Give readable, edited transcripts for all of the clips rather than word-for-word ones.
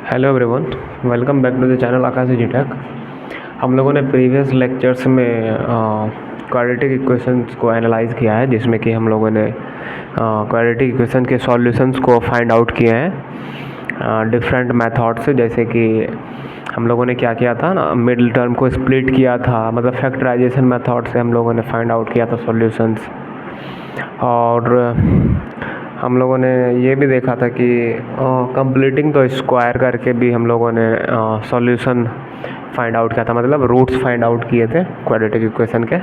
Hello everyone, welcome back to the channel Akash ji tech. हम लोगों ने प्रीवियस लेक्चर्स में क्वाड्रेटिक इक्वेशंस को एनालाइज किया है, जिसमें कि हम लोगों ने क्वाड्रेटिक इक्वेशन के सॉल्यूशंस को फाइंड आउट किए हैं डिफरेंट मेथड से। जैसे कि हम लोगों ने क्या किया था ना, मिडिल टर्म को स्प्लिट किया था, मतलब फैक्टराइजेशन मेथड से हम लोगों ने फाइंड आउट किया था सॉल्यूशंस। और हम लोगों ने ये भी देखा था कि कंप्लीटिंग द स्क्वायर करके भी हम लोगों ने सॉल्यूशन फाइंड आउट किया था, मतलब रूट्स फाइंड आउट किए थे क्वाड्रेटिक इक्वेशन के।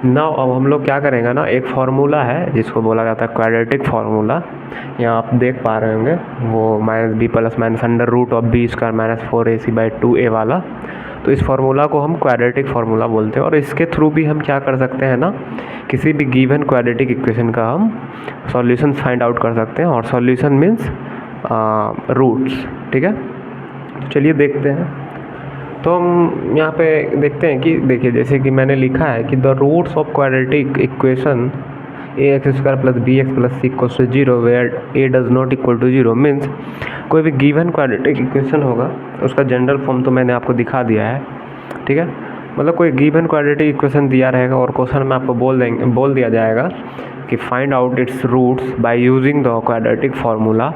नाउ अब हम लोग क्या करेंगे ना, एक फार्मूला है जिसको बोला जाता है क्वाड्रेटिक फार्मूला। यहाँ आप देख पा रहे होंगे वो minus B plus minus under root of B square minus 4ac/2a वाला। तो इस फार्मूला को हम क्वाड्रेटिक फार्मूला बोलते हैं, और इसके थ्रू भी हम क्या कर सकते हैं ना, किसी भी गिवन क्वाड्रेटिक इक्वेशन का हम सॉल्यूशन फाइंड आउट कर सकते हैं। और सॉल्यूशन मीन्स रूट्स, ठीक है। चलिए देखते हैं। तो हम यहाँ पे देखते हैं कि देखिए, जैसे कि मैंने लिखा है कि the roots of quadratic equation ax² + bx + c = 0 where a does not equal to 0 means कोई भी गिवन क्वाड्रेटिक इक्वेशन होगा, उसका जनरल फॉर्म तो मैंने आपको दिखा दिया है, ठीक है। मतलब कोई गिवन क्वाड्रेटिक इक्वेशन दिया रहेगा और क्वेश्चन में आपको बोल दिया जाएगा कि find out its roots by using the quadratic formula.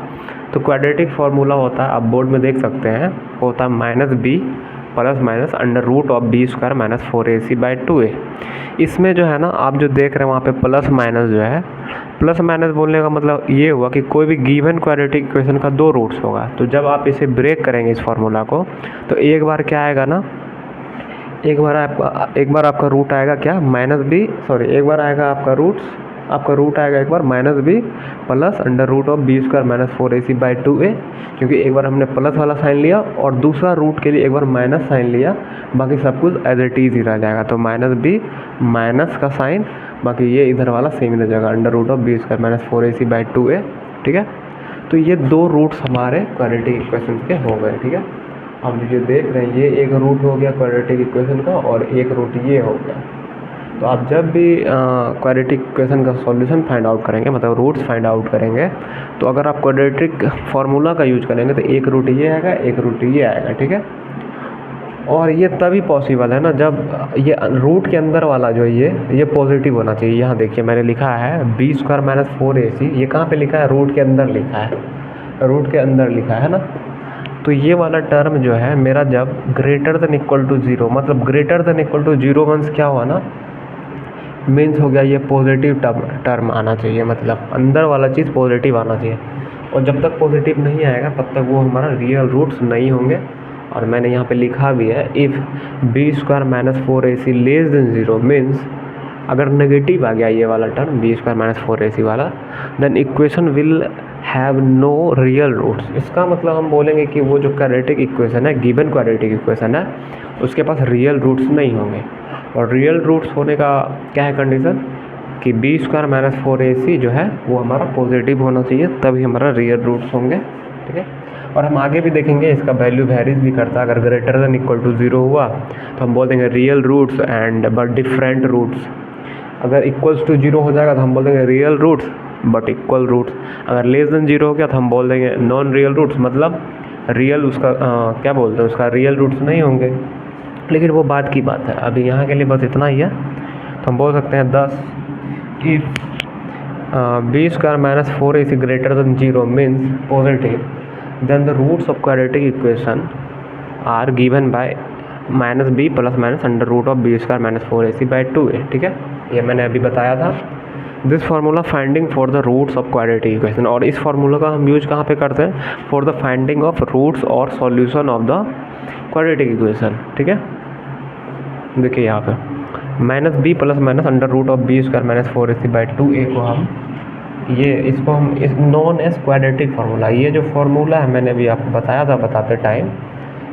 तो क्वाड्रेटिक फार्मूला होता है, आप बोर्ड में देख सकते हैं, होता है -b plus minus under root of B square minus 4ac/2a। इसमें जो है ना, आप जो देख रहे हैं वहाँ पे प्लस माइनस जो है, प्लस माइनस बोलने का मतलब ये हुआ कि कोई भी गिवन क्वाड्रेटिक इक्वेशन का 2 रूट्स होगा। तो जब आप इसे ब्रेक करेंगे इस फार्मूला को, तो एक बार क्या आएगा ना, एक बार आपका रूट आएगा क्या, एक बार आएगा आपका रूट आएगा एक बार -b plus under root of B square minus 4ac/2a, क्योंकि एक बार हमने प्लस वाला साइन लिया और दूसरा रूट के लिए एक बार माइनस साइन लिया, बाकी सब कुछ एज इट इज ही रह जाएगा। तो -b माइनस का साइन, बाकी ये इधर वाला सेम ही रह जाएगा, under root of B square minus 4ac/2a, ठीक है। तो ये 2 रूट्स हमारे क्वाड्रेटिक इक्वेशन के हो गए, ठीक है। अब जो देख रहे हैं, ये एक रूट हो गया क्वाड्रेटिक इक्वेशन का और एक रूट ये हो गया। तो आप जब भी क्वाड्रेटिक इक्वेशन का सॉल्यूशन फाइंड आउट करेंगे, मतलब रूट्स फाइंड आउट करेंगे, तो अगर आप क्वाड्रेटिक फार्मूला का यूज करेंगे तो एक रूट ये आएगा, एक रूट ये आएगा, ठीक है। और ये तभी पॉसिबल है ना, जब ये रूट के अंदर वाला जो ये पॉजिटिव होना चाहिए। यहाँ देखिए मैंने लिखा है बी स्क्वायर माइनस 4ac, ये कहाँ पे लिखा है, रूट के अंदर लिखा है, रूट के अंदर लिखा है ना। तो ये वाला टर्म जो है मेरा जब ग्रेटर देन इक्वल टू 0, मतलब greater than equal to 0 means क्या हुआ ना, मीन्स हो गया ये पॉजिटिव टर्म आना चाहिए, मतलब अंदर वाला चीज़ पॉजिटिव आना चाहिए। और जब तक पॉजिटिव नहीं आएगा तब तक वो हमारा रियल रूट्स नहीं होंगे। और मैंने यहाँ पे लिखा भी है, if B square minus 4ac less than 0 means अगर नेगेटिव आ गया ये वाला term B square minus 4ac वाला, then equation will have no real roots. इसका मतलब हम बोलेंगे कि वो जो क्वाड्रेटिक इक्वेशन है, गिवन क्वाड्रेटिक इक्वेशन है, उसके पास रियल रूट्स नहीं होंगे। और रियल रूट्स होने का क्या है कंडीशन, कि बी स्क्वायर माइनस 4ac जो है वो हमारा पॉजिटिव होना चाहिए, तभी हमारा रियल रूट्स होंगे, ठीक है। और हम आगे भी देखेंगे इसका वैल्यू वेरीज भी करता है। अगर ग्रेटर देन इक्वल टू 0 हुआ तो हम बोल देंगे real roots and but different roots. अगर इक्वल्स टू 0 हो जाएगा तो हम बोल देंगे real roots but equal roots. अगर लेस देन 0 हो गया तो हम बोल देंगे नॉन रियल रूट्स, मतलब रियल उसका क्या बोलते हैं, उसका रियल रूट्स नहीं होंगे। लेकिन वो बात की बात है, अभी यहाँ के लिए बस इतना ही है। तो हम बोल सकते हैं 10 if B square minus 4ac greater than 0 means positive, then the roots of quadratic equation are given by -b plus minus under root of B square minus 4ac/2a, ठीक है। ये मैंने अभी बताया था। This formula finding for the roots of quadratic equation, और इस formula का हम यूज कहाँ पे करते हैं, for the finding of roots और solution of the quadratic equation, ठीक है। देखिए यहाँ पे -b plus minus under root of B square minus 4ac/2a को हम इसको हम इस नॉन एज क्वाड्रेटिक फार्मूला, ये जो फार्मूला है मैंने भी आपको बताया था बताते टाइम,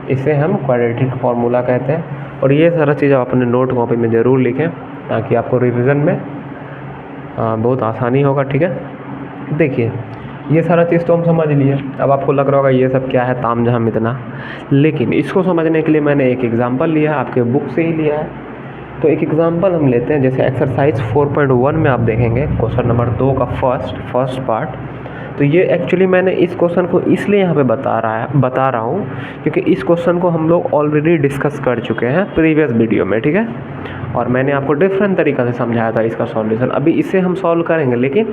इसे हम क्वाड्रेटिक फार्मूला कहते हैं। और ये सारा चीज़ आप अपने नोट कॉपी में ज़रूर लिखें ताकि आपको रिवीजन में बहुत आसानी होगा, ठीक है। देखिए ये सारा चीज़ तो हम समझ लिए। अब आपको लग रहा होगा ये सब क्या है तामझाम इतना, लेकिन इसको समझने के लिए मैंने एक एग्जांपल लिया है, आपके बुक से ही लिया है। तो एक एग्जांपल हम लेते हैं, जैसे एक्सरसाइज 4.1 में आप देखेंगे क्वेश्चन नंबर 2 का फर्स्ट पार्ट। तो ये एक्चुअली मैंने इस क्वेश्चन को इसलिए यहाँ पे बता रहा हूँ क्योंकि इस क्वेश्चन को हम लोग ऑलरेडी डिस्कस कर चुके हैं प्रीवियस वीडियो में, ठीक है। और मैंने आपको डिफरेंट तरीक़ा से समझाया था इसका सॉल्यूशन। अभी इसे हम सॉल्व करेंगे लेकिन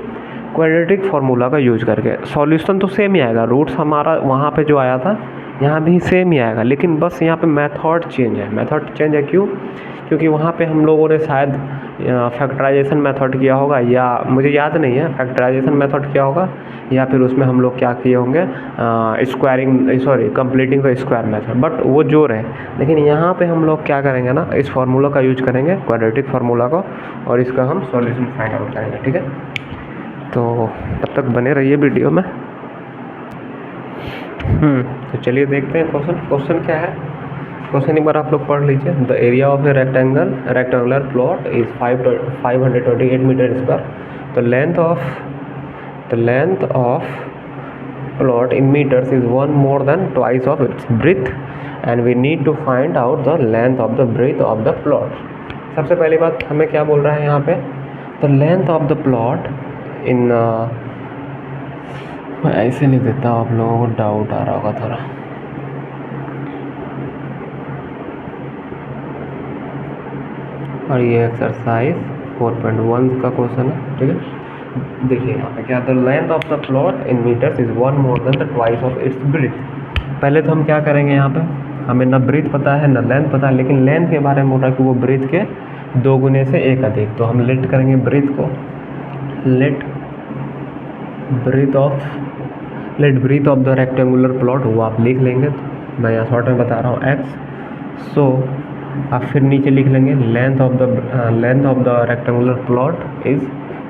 क्वाड्रेटिक फार्मूला का यूज करके। सॉल्यूशन तो सेम ही आएगा, रूट्स हमारा वहाँ पे जो आया था यहाँ भी सेम ही आएगा, लेकिन बस यहाँ पे मेथड चेंज है। मेथड चेंज है क्यों? क्योंकि वहाँ पे हम लोगों ने शायद फैक्टराइजेशन मेथड किया होगा, या मुझे याद नहीं है फैक्टराइजेशन मेथड किया होगा, या फिर उसमें हम लोग क्या किए होंगे completing the square method, but वो जोड़ है। लेकिन यहाँ पे हम लोग क्या करेंगे ना, इस फार्मूला का यूज करेंगे, क्वाड्रेटिक फार्मूला को, और इसका हम सॉल्यूशन फाइंड आउट करेंगे, ठीक है। तो तब तक बने रहिए वीडियो में। तो चलिए देखते हैं क्वेश्चन क्या है। क्वेश्चन एक बार आप लोग पढ़ लीजिए। The area of a rectangular plot is 528 meter square. The length of plot in meters is 1 more than twice of its breadth and we need to find out the length of the breadth of the plot। सबसे पहली बात हमें क्या बोल रहा है यहाँ पे, the length of the plot इन मैं ऐसे नहीं देता, आप लोगों को डाउट आ रहा होगा थोड़ा। और ये एक्सरसाइज 4.1 का क्वेश्चन है, ठीक है। देखिए यहाँ पे क्या, the length of the plot in meters is 1 more than the twice of its breadth। पहले तो हम क्या करेंगे, यहाँ पे हमें ना ब्रीथ पता है ना लेंथ पता है, लेकिन लेंथ के बारे में बोल रहा है कि वो ब्रीथ के 2 गुने से 1 अधिक। तो हम लेट करेंगे ब्रीथ को, let breadth of the rectangular plot, वो आप लिख लेंगे। तो मैं यहाँ शॉर्ट में बता रहा हूँ एक्स। सो आप फिर नीचे लिख लेंगे length of the rectangular plot is,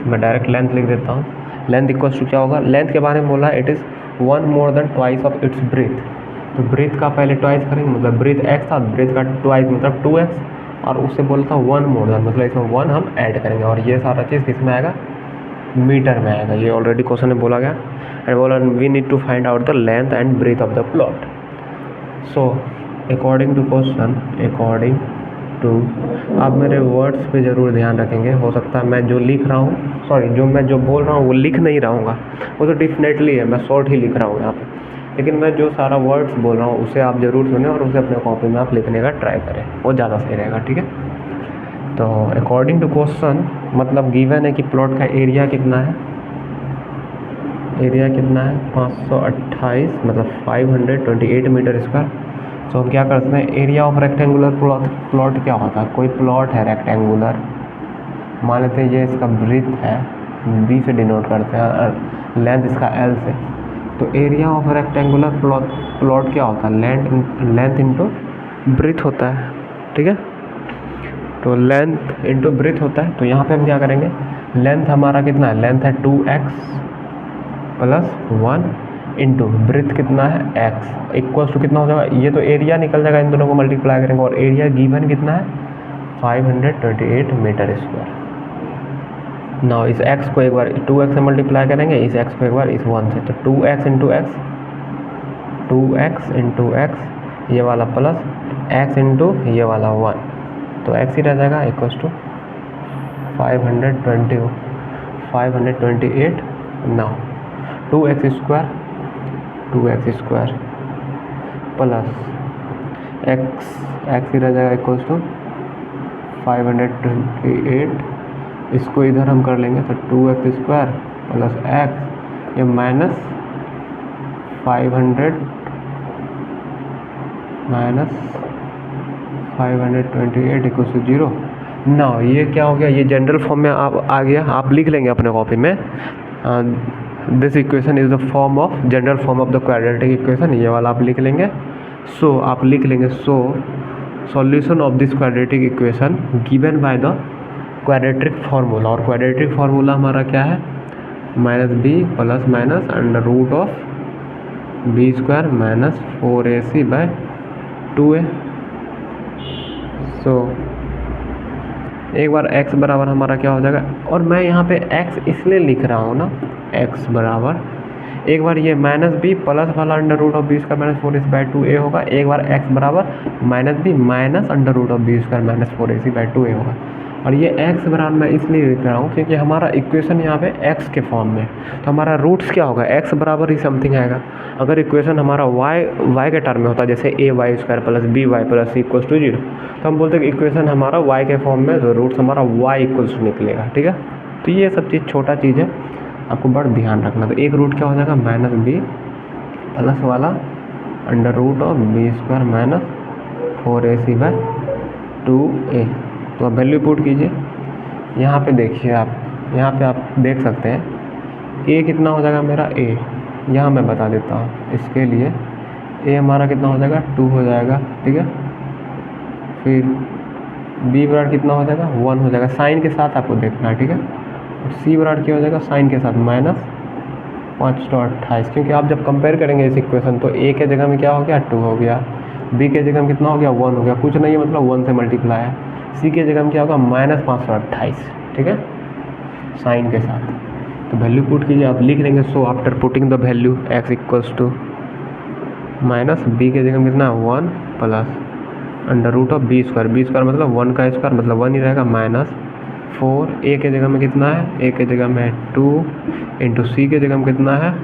मैं डायरेक्ट लेंथ लिख देता हूँ। लेंथ इक्वल्स टू क्या होगा, लेंथ के बारे में बोला it is 1 more than twice of its breadth। तो ब्रेथ का पहले ट्वाइस करेंगे, मतलब ब्रेथ एक्स था, ब्रेथ का ट्वाइस मतलब 2x, और उससे बोला था 1 more than, मतलब इसमें 1 हम ऐड करेंगे, और ये सारा चीज़ किस में आएगा, मीटर में आएगा। ये ऑलरेडी क्वेश्चन में बोला गया। एंड बोला we need to find out the length and breadth of the plot. So according to आप मेरे वर्ड्स पे ज़रूर ध्यान रखेंगे। हो सकता है मैं जो लिख रहा हूँ, मैं जो बोल रहा हूँ वो लिख नहीं रहा हूँ, वो तो डेफिनेटली है, मैं शॉर्ट ही लिख रहा हूँ यहाँ पे, लेकिन मैं जो सारा वर्ड्स बोल रहा हूँ उसे आप ज़रूर सुने और उसे अपने कॉपी में आप लिखने का ट्राई करें, वो ज़्यादा सही रहेगा, ठीक है। तो अकॉर्डिंग टू क्वेश्चन, मतलब गिवन है कि प्लॉट का एरिया कितना है, 528 मतलब 528 मीटर स्क्वायर। तो हम क्या कर सकते हैं, एरिया ऑफ रेक्टेंगुलर प्लॉट क्या होता है, कोई प्लॉट है रेक्टेंगुलर, मान लेते हैं ये इसका ब्रीथ है, बी से डिनोट करते हैं, लेंथ इसका एल से। तो एरिया ऑफ रेक्टेंगुलर प्लॉट क्या होता है, लेंथ इंटू ब्रीथ होता है, ठीक है। तो लेंथ इंटू ब्रीथ होता है। तो यहाँ पे हम क्या करेंगे, लेंथ हमारा कितना है, लेंथ है 2x प्लस 1 इंटू ब्रीथ कितना है x, इक्वल्स टू कितना हो जाएगा, ये तो एरिया निकल जाएगा, इन दोनों को मल्टीप्लाई करेंगे, और एरिया गिवन कितना है 528 मीटर स्क्वायर। नाउ इस x को एक बार 2x से मल्टीप्लाई करेंगे, इस x को एक बार इस 1 से, तो 2x इंटू x ये वाला प्लस x इंटू ये वाला 1, तो x ही रह जाएगा equals to 528। Now 2x square plus x ही रह जाएगा इक्वल्स टू 528। इसको इधर हम कर लेंगे, तो 2x स्क्वायर प्लस x, ये माइनस 528 इक्वल्स टू 0। ना ये क्या हो गया, ये जनरल फॉर्म में आप आ गया, आप लिख लेंगे अपने कॉपी में, this equation is the general form of the quadratic equation, ये वाला आप लिख लेंगे। सो आप लिख लेंगे, solution of this quadratic equation given by the quadratic formula, और क्वाड्रेटिक फार्मूला हमारा क्या है, -b plus minus under root of b square minus 4ac/2a। So एक बार x बराबर हमारा क्या हो जाएगा, और मैं यहाँ पे x इसलिए लिख रहा हूँ ना, x बराबर एक बार ये -b प्लस वाला under root of b square minus 4ac/2a होगा, एक बार x बराबर -b minus under root of b square minus 4ac/2a होगा। और ये एक्स बराबर मैं इसलिए लिख रहा हूँ क्योंकि हमारा इक्वेशन यहाँ पे एक्स के फॉर्म में, तो हमारा रूट्स क्या होगा, एक्स बराबर ही समथिंग आएगा। अगर इक्वेशन हमारा वाई के टर्म में होता जैसे A Y square plus B Y plus C equals to 0, तो हम बोलते हैं कि इक्वेशन हमारा वाई के फॉर्म में, तो रूट्स हमारा वाई इक्वल्स टू निकलेगा। ठीक है, तो ये सब चीज़ छोटा चीज़ है, आपको बड़ा ध्यान रखना। तो एक रूट क्या हो जाएगा, माइनस बी प्लस वाला under root of B square minus 4ac by 2a। तो अब वैल्यू पुट कीजिए। यहाँ पे देखिए आप, यहाँ पे आप देख सकते हैं a कितना हो जाएगा मेरा, a यहाँ मैं बता देता हूँ इसके लिए। a हमारा कितना हो जाएगा, 2 हो जाएगा। ठीक है, फिर b बराबर कितना हो जाएगा, 1 हो जाएगा। साइन के साथ आपको देखना है। ठीक है, और c बराबर क्या हो जाएगा, साइन के साथ माइनस 528। क्योंकि आप जब कंपेयर करेंगे इस इक्वेशन तो a के जगह में क्या हो गया, 2 हो गया, b के जगह में कितना हो गया, 1 हो गया, कुछ नहीं है मतलब 1 से मल्टीप्लाई है। c के जगह में क्या होगा, माइनस 528। ठीक है, साइन के साथ। तो वैल्यू पुट कीजिए, आप लिख लेंगे so after putting the value x equals to minus b के जगह में कितना है, 1 plus under root of B square, B square मतलब 1 का स्क्वायर मतलब 1 ही रहेगा, माइनस 4, a के जगह में कितना है, a के जगह में 2 इंटू सी के जगह में कितना है,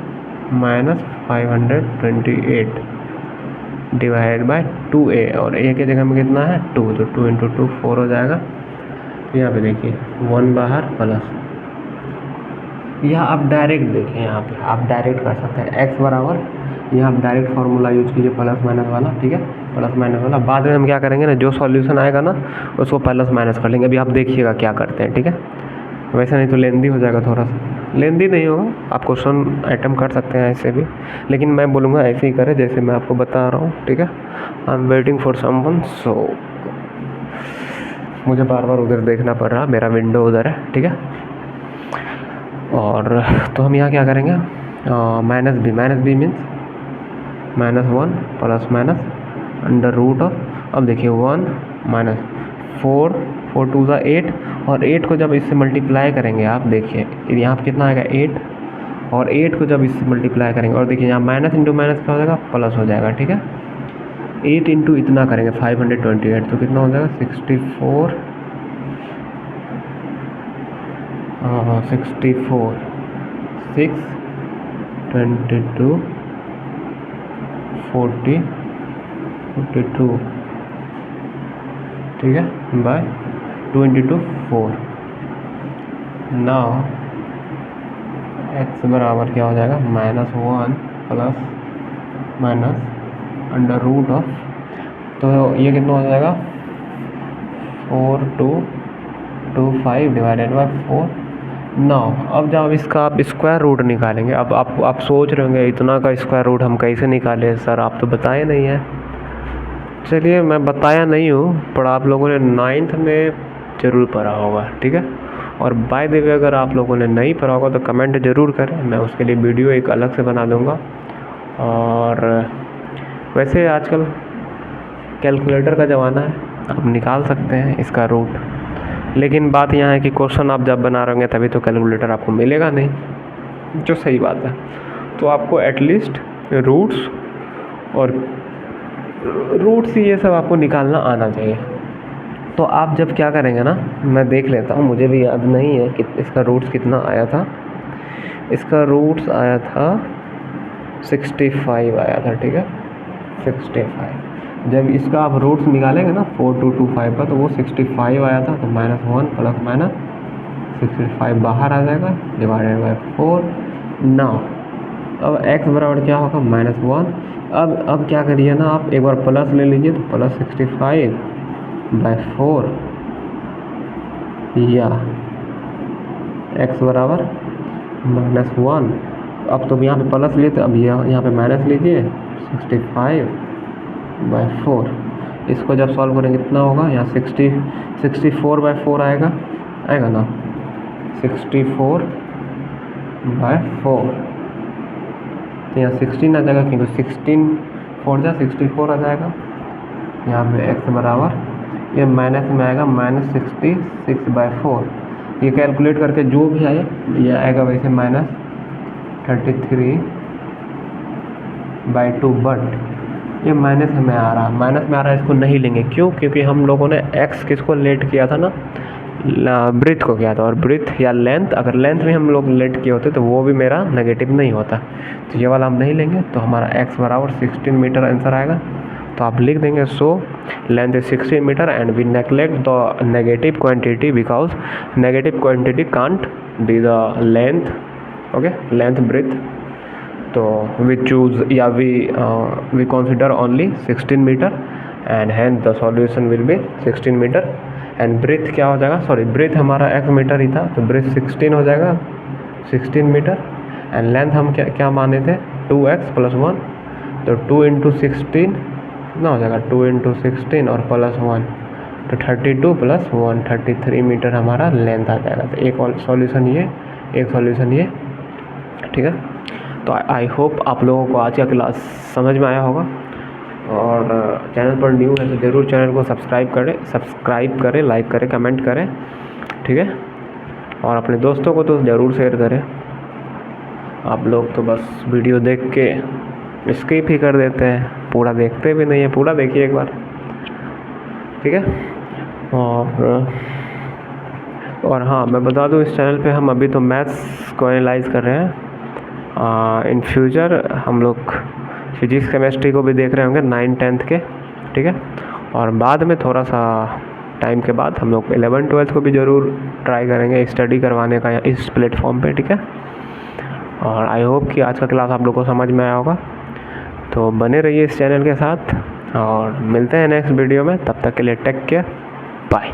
माइनस 528 डिवाइड बाय 2a, और a के जगह में कितना है 2, तो 2 इंटू 2 4 हो जाएगा। तो यहाँ पे देखिए 1 बाहर प्लस, यहाँ आप डायरेक्ट देखिए, यहाँ पे आप डायरेक्ट कर सकते हैं x बराबर, यहाँ आप डायरेक्ट फार्मूला यूज कीजिए प्लस माइनस वाला। ठीक है, प्लस माइनस वाला बाद में हम क्या करेंगे ना, जो सॉल्यूशन आएगा ना उसको प्लस माइनस कर लेंगे। अभी आप देखिएगा क्या करते हैं। ठीक है, वैसे नहीं तो लेंदी हो जाएगा, थोड़ा सा लेंदी नहीं होगा, आप क्वेश्चन आइटम कर सकते हैं ऐसे भी, लेकिन मैं बोलूँगा ऐसे ही करें जैसे मैं आपको बता रहा हूँ। ठीक है, I am waiting for someone, so मुझे बार बार उधर देखना पड़ रहा, मेरा विंडो उधर है। ठीक है, और तो हम यहाँ क्या करेंगे, minus B means minus 1 plus minus under root of, अब देखिए 1 माइनस 4 4 2 ज़ा 8, और 8 को जब इससे मल्टीप्लाई करेंगे आप देखिए यहाँ पर कितना आएगा 8, और 8 को जब इससे मल्टीप्लाई करेंगे और देखिए यहाँ माइनस इंटू माइनस क्या हो जाएगा, प्लस हो जाएगा। ठीक है, 8 इंटू इतना करेंगे 528, तो कितना हो जाएगा 64 64 6 22 40 42। ठीक है, बाय 2 इंटू 4। नाउ x बराबर क्या हो जाएगा, -1 plus minus under root of, तो ये कितना हो जाएगा 4225 डिवाइडेड बाय 4। नाउ अब जब इसका आप स्क्वायर रूट निकालेंगे, अब आप सोच रहे होंगे इतना का स्क्वायर रूट हम कैसे निकालें सर, आप तो बताए नहीं है। चलिए मैं बताया नहीं हूँ, पर आप लोगों ने 9th में ज़रूर पढ़ा होगा। ठीक है, और बाय द वे अगर आप लोगों ने नहीं पढ़ा होगा तो कमेंट ज़रूर करें, मैं उसके लिए वीडियो एक अलग से बना दूँगा। और वैसे आजकल कैलकुलेटर का ज़माना है, आप निकाल सकते हैं इसका रूट, लेकिन बात यहाँ है कि क्वेश्चन आप जब बना रहे होंगे तभी तो कैलकुलेटर आपको मिलेगा नहीं, जो सही बात है। तो आपको एटलीस्ट रूट्स और रूट्स ये सब आपको निकालना आना चाहिए। तो आप जब क्या करेंगे ना, मैं देख लेता हूँ, मुझे भी याद नहीं है कि इसका रूट्स कितना आया था। इसका रूट्स आया था 65 आया था। ठीक है, 65। जब इसका आप रूट्स निकालेंगे ना 4225 का, तो वो 65 आया था, तो -1 प्लस माइनस 65 बाहर आ जाएगा डिवाइडेड बाय 4। नाउ अब x बराबर क्या होगा, -1। अब क्या करिए ना, आप एक बार प्लस ले लीजिए, तो प्लस 65 बाय 4 या x बराबर -1। अब तो यहाँ पे प्लस लिए थे, अब यहाँ पे माइनस लीजिए 65 बाय 4। इसको जब सॉल्व करेंगे कितना होगा, यहाँ 64 बाय 4 आएगा ना, 64 बाय 4, तो यहाँ 16 आ जाएगा, क्योंकि 16 4 जा 64 आ जाएगा। यहाँ पे x बराबर ये माइनस में आएगा -66 बाय 4। ये कैलकुलेट करके जो भी आए ये आएगा वैसे -33 बाय 2, बट ये माइनस में आ रहा है, इसको नहीं लेंगे। क्यों? क्योंकि हम लोगों ने x किसको लेट किया था ना, ब्रीथ को किया था, और ब्रीथ या लेंथ, अगर लेंथ में हम लोग लेट किए होते तो वो भी मेरा नेगेटिव नहीं होता। तो ये वाला हम नहीं लेंगे, तो हमारा x बराबर 16 मीटर आंसर आएगा। तो आप लिख देंगे so length is 16 meter and we neglect the negative quantity because negative quantity can't be the length, okay, length breadth. तो वी चूज या we consider only 16 meter and hence the solution will be 16 meter. And breadth क्या हो जाएगा, sorry breadth हमारा x meter ही था, तो breathe 16 हो जाएगा, 16 मीटर। एंड लेंथ हम क्या माने थे, 2x + 1, तो 2 × 16 कितना हो जाएगा, 2 × 16 और +1, तो 32 + 1 33 मीटर हमारा लेंथ आ जाएगा। तो एक सॉल्यूशन ये, एक सॉल्यूशन ये, ठीक है। तो आई होप आप लोगों को आज का क्लास समझ में आया होगा, और चैनल पर न्यू है तो ज़रूर चैनल को सब्सक्राइब करें, लाइक करें, कमेंट करें, ठीक है। और अपने दोस्तों को तो ज़रूर शेयर करें। आप लोग तो बस वीडियो देख के स्किप ही कर देते हैं, पूरा देखते भी नहीं है, पूरा देखिए एक बार, ठीक है। और हाँ, मैं बता दूँ इस चैनल पे हम अभी तो मैथ्स को एनालाइज कर रहे हैं। इन फ्यूचर हम लोग फिजिक्स केमिस्ट्री को भी देख रहे होंगे 9th 10th के, ठीक है। और बाद में थोड़ा सा टाइम के बाद हम लोग 11th 12th को भी ज़रूर ट्राई करेंगे स्टडी करवाने का इस प्लेटफॉर्म पे, ठीक है। और आई होप कि आज का क्लास आप लोग को समझ में आया होगा। तो बने रहिए इस चैनल के साथ और मिलते हैं नेक्स्ट वीडियो में, तब तक के लिए टेक केयर, बाय।